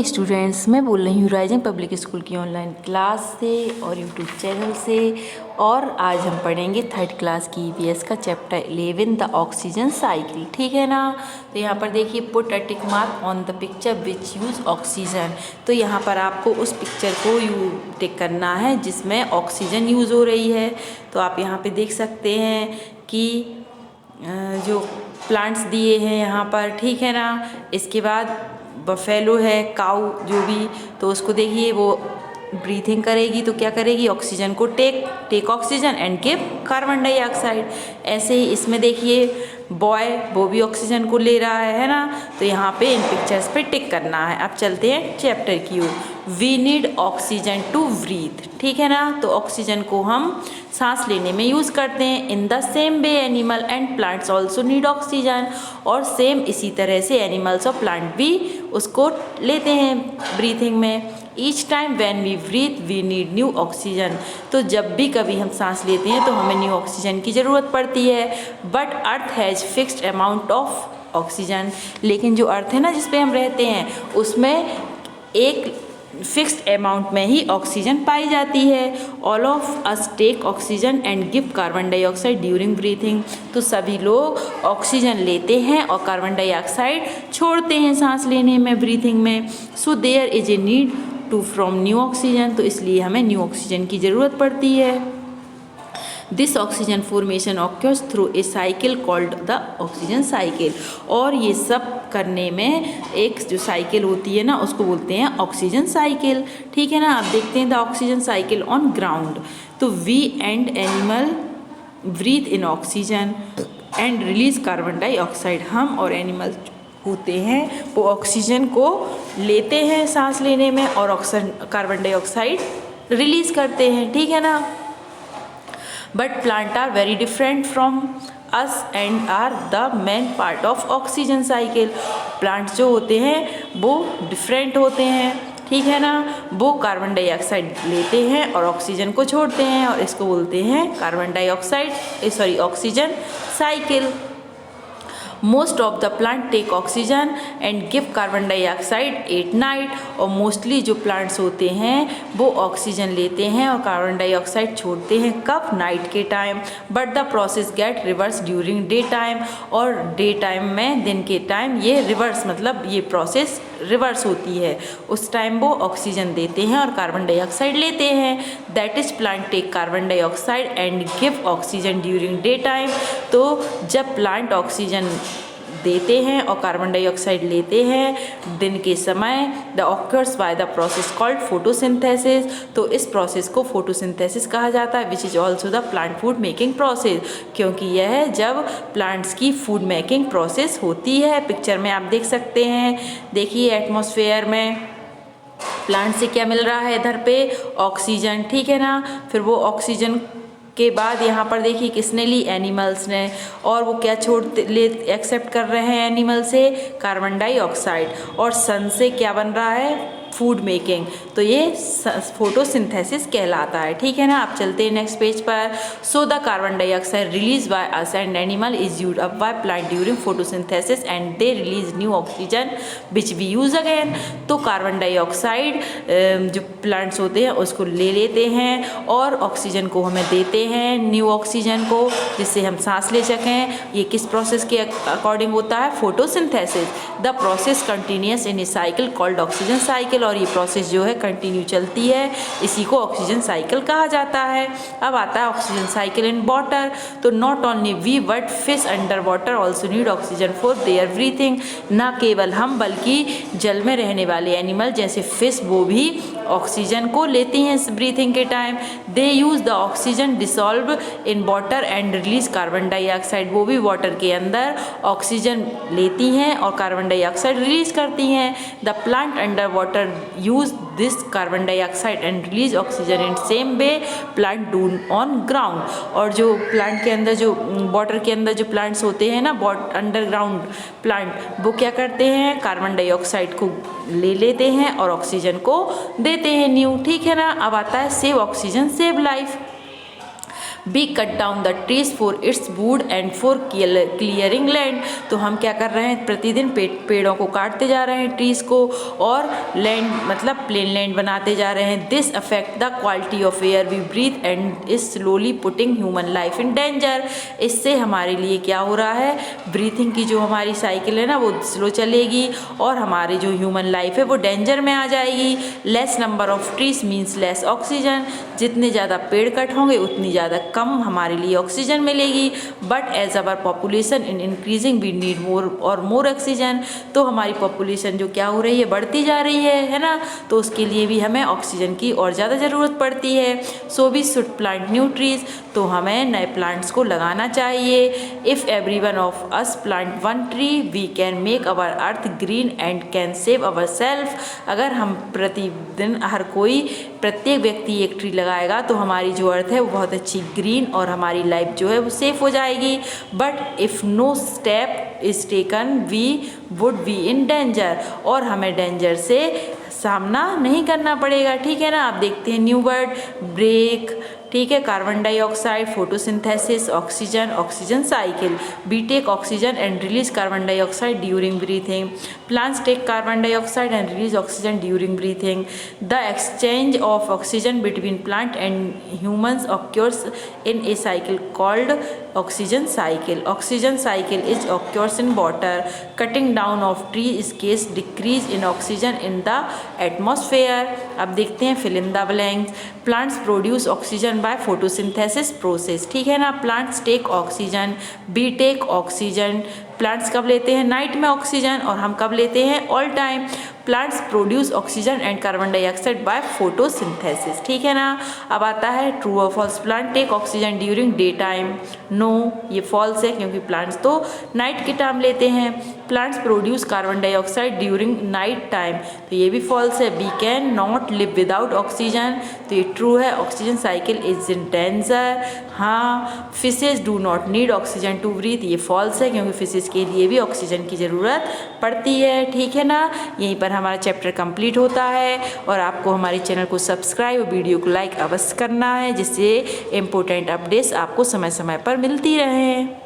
Morning students, मैं बोल रही हूँ राइजिंग पब्लिक स्कूल की ऑनलाइन क्लास से और यूट्यूब चैनल से। और आज हम पढ़ेंगे थर्ड क्लास की ईवीएस का चैप्टर 11 द ऑक्सीजन साइकिल। ठीक है ना। तो यहाँ पर देखिए, put a tick mark on the picture which use oxygen. तो यहाँ पर आपको उस पिक्चर को टिक करना है जिसमें ऑक्सीजन यूज़ हो रही है। तो आप यहाँ पे देख सकते हैं कि जो प्लांट्स दिए हैं यहाँ पर, ठीक है ना। इसके बाद बफेलो है, काऊ जो भी, तो उसको देखिए वो ब्रीथिंग करेगी तो क्या करेगी, ऑक्सीजन को take oxygen and give carbon dioxide. ऐसे ही इसमें देखिए बॉय, वो भी ऑक्सीजन को ले रहा है ना। तो यहाँ पे इन पिक्चर्स पे टिक करना है। अब चलते हैं चैप्टर की ओर। We need oxygen to breathe, ठीक है ना। तो ऑक्सीजन को हम सांस लेने में यूज़ करते हैं। In the same way animal and plants also need oxygen. और सेम इसी तरह से एनिमल्स और प्लांट भी उसको लेते हैं ब्रीथिंग में। Each time when we breathe we need new oxygen. तो जब भी कभी हम सांस लेते हैं तो हमें न्यू ऑक्सीजन की ज़रूरत पड़ती है। But earth has fixed amount of oxygen. लेकिन जो अर्थ है ना जिस पे हम रहते हैं, उसमें एक फिक्स्ड अमाउंट में ही ऑक्सीजन पाई जाती है। All of us take oxygen and give carbon dioxide during breathing. तो सभी लोग ऑक्सीजन लेते हैं और कार्बन डाइऑक्साइड छोड़ते हैं सांस लेने में, ब्रीथिंग में। So there is a need to form new oxygen. तो इसलिए हमें न्यू ऑक्सीजन की ज़रूरत पड़ती है। This oxygen formation occurs through a cycle called the oxygen cycle. और ये सब करने में एक जो साइकिल होती है ना, उसको बोलते हैं ऑक्सीजन साइकिल, ठीक है ना। आप देखते हैं the oxygen cycle on ground. तो we and animal breathe in oxygen and release carbon dioxide. हम और एनिमल होते हैं वो ऑक्सीजन को लेते हैं सांस लेने में और कार्बन डाइऑक्साइड रिलीज करते हैं, ठीक है ना। But plants are very different from us and are the main part of oxygen cycle. Plants जो होते हैं वो डिफरेंट होते हैं, ठीक है ना। वो कार्बन डाइऑक्साइड लेते हैं और ऑक्सीजन को छोड़ते हैं और इसको बोलते हैं carbon dioxide oxygen cycle. Most of the plant take oxygen and give carbon dioxide at night. और मोस्टली जो प्लांट्स होते हैं वो ऑक्सीजन लेते हैं और कार्बन डाइऑक्साइड छोड़ते हैं, कब, नाइट के time. But the process get reverse during day time. और डे टाइम में, दिन के टाइम, ये रिवर्स मतलब ये प्रोसेस रिवर्स होती है। उस टाइम वो ऑक्सीजन देते हैं और कार्बन डाइऑक्साइड लेते हैं। That is plant take carbon dioxide and give oxygen during day time. तो जब प्लांट ऑक्सीजन देते हैं और कार्बन डाइऑक्साइड लेते हैं दिन के समय, the occurs by the process called photosynthesis. तो इस प्रोसेस को फोटोसिंथेसिस कहा जाता है, which is also the plant food making process. क्योंकि यह है जब प्लांट्स की फूड मेकिंग प्रोसेस होती है। पिक्चर में आप देख सकते हैं, देखिए एटमॉस्फेयर में प्लांट से क्या मिल रहा है, इधर पे ऑक्सीजन, ठीक है ना। फिर वो ऑक्सीजन के बाद यहाँ पर देखिए किसने ली, एनिमल्स ने। और वो क्या एक्सेप्ट कर रहे हैं एनिमल से, कार्बन डाइऑक्साइड। और सन से क्या बन रहा है, फूड मेकिंग। तो ये फोटोसिंथेसिस कहलाता है, ठीक है ना। आप चलते हैं नेक्स्ट पेज पर। So the carbon dioxide release by us and animal is used up by plant during photosynthesis and they release new oxygen which we use again. तो कार्बन डाइऑक्साइड जो प्लांट्स होते हैं उसको ले लेते हैं और ऑक्सीजन को हमें देते हैं, न्यू ऑक्सीजन को, जिससे हम सांस ले सकें। ये किस प्रोसेस के अकॉर्डिंग होता है, photosynthesis. The process continuous in A cycle called oxygen cycle. और ये प्रोसेस जो है कंटिन्यू चलती है, इसी को ऑक्सीजन साइकिल कहा जाता है। अब आता है ऑक्सीजन साइकिल इन वाटर। तो not only we but fish under water also need oxygen for their breathing. ना केवल हम बल्कि जल में रहने वाले एनिमल जैसे फिश, वो भी ऑक्सीजन को लेती हैं इस ब्रीथिंग के time. They use the oxygen dissolve in water and release carbon dioxide. वो भी वाटर के अंदर ऑक्सीजन लेती हैं और कार्बन डाइऑक्साइड रिलीज करती हैं। The plant under water use this carbon dioxide and release oxygen in same way plant do on ground। और जो प्लांट के अंदर, जो वाटर के अंदर जो प्लांट्स होते हैं ना, अंडरग्राउंड प्लांट, वो क्या करते हैं, कार्बन डाइऑक्साइड को ले लेते हैं और ऑक्सीजन को देते हैं न्यू, ठीक है ना। अब आता है save oxygen save life. We cut down the trees for its wood and for clearing land. तो हम क्या कर रहे हैं, प्रतिदिन पेड़ों को काटते जा रहे हैं, ट्रीज को, और लैंड मतलब प्लेन लैंड बनाते जा रहे हैं। This affect the quality of air we breathe and is slowly putting human life in danger. इससे हमारे लिए क्या हो रहा है, ब्रीथिंग की जो हमारी साइकिल है ना वो स्लो चलेगी और हमारी जो ह्यूमन लाइफ है वो डेंजर में आ जाएगी। Less number of trees means less oxygen. जितने ज़्यादा पेड़ कट होंगे उतनी ज़्यादा कम हमारे लिए ऑक्सीजन मिलेगी। But as our population in increasing we need more और मोर ऑक्सीजन। तो हमारी पॉपुलेशन जो क्या हो रही है, बढ़ती जा रही है ना, तो उसके लिए भी हमें ऑक्सीजन की और ज़्यादा ज़रूरत पड़ती है। So we should plant new trees. तो हमें नए प्लांट्स को लगाना चाहिए। If every one of us plant one tree we can make our earth green and can save our self. अगर हम प्रतिदिन प्रत्येक व्यक्ति एक ट्री लगाएगा तो हमारी जो अर्थ है वो बहुत अच्छी ग्रीन और हमारी लाइफ जो है वो सेफ हो जाएगी। But if no step is taken we would be in danger. और हमें डेंजर से सामना नहीं करना पड़ेगा, ठीक है ना। आप देखते हैं न्यू वर्ड ब्रेक, ठीक है, carbon dioxide, photosynthesis, oxygen, oxygen cycle. We take oxygen and release carbon dioxide during breathing. Plants take carbon dioxide and release oxygen during breathing. The exchange of oxygen between plant and humans occurs in a cycle called oxygen cycle. Oxygen cycle is occurs in water. Cutting down of tree is case decrease in oxygen in the atmosphere. अब देखते हैं fill in the blanks. Plants produce oxygen by photosynthesis process, ठीक है ना। Plants take oxygen, we take oxygen. Plants कब लेते हैं, night में ऑक्सीजन, और हम कब लेते हैं, all time. Plants produce oxygen and carbon dioxide by photosynthesis, ठीक है ना। अब आता है ट्रू और false. Plant take oxygen during day time. No, ये फॉल्स है क्योंकि प्लांट्स तो नाइट के टाइम लेते हैं। Plants produce carbon dioxide during night time, तो ये भी फॉल्स है। We can not live without oxygen, तो ये ट्रू है। Oxygen cycle is in danger. हाँ, fishes do not need oxygen to breathe, ये फॉल्स है क्योंकि फिशेज के लिए भी ऑक्सीजन की ज़रूरत पड़ती है, ठीक है ना। यहीं पर हमारा चैप्टर कंप्लीट होता है और आपको हमारे चैनल को सब्सक्राइब और वीडियो को लाइक अवश्य करना है, जिससे इम्पोर्टेंट अपडेट्स आपको समय समय पर मिलती रहें।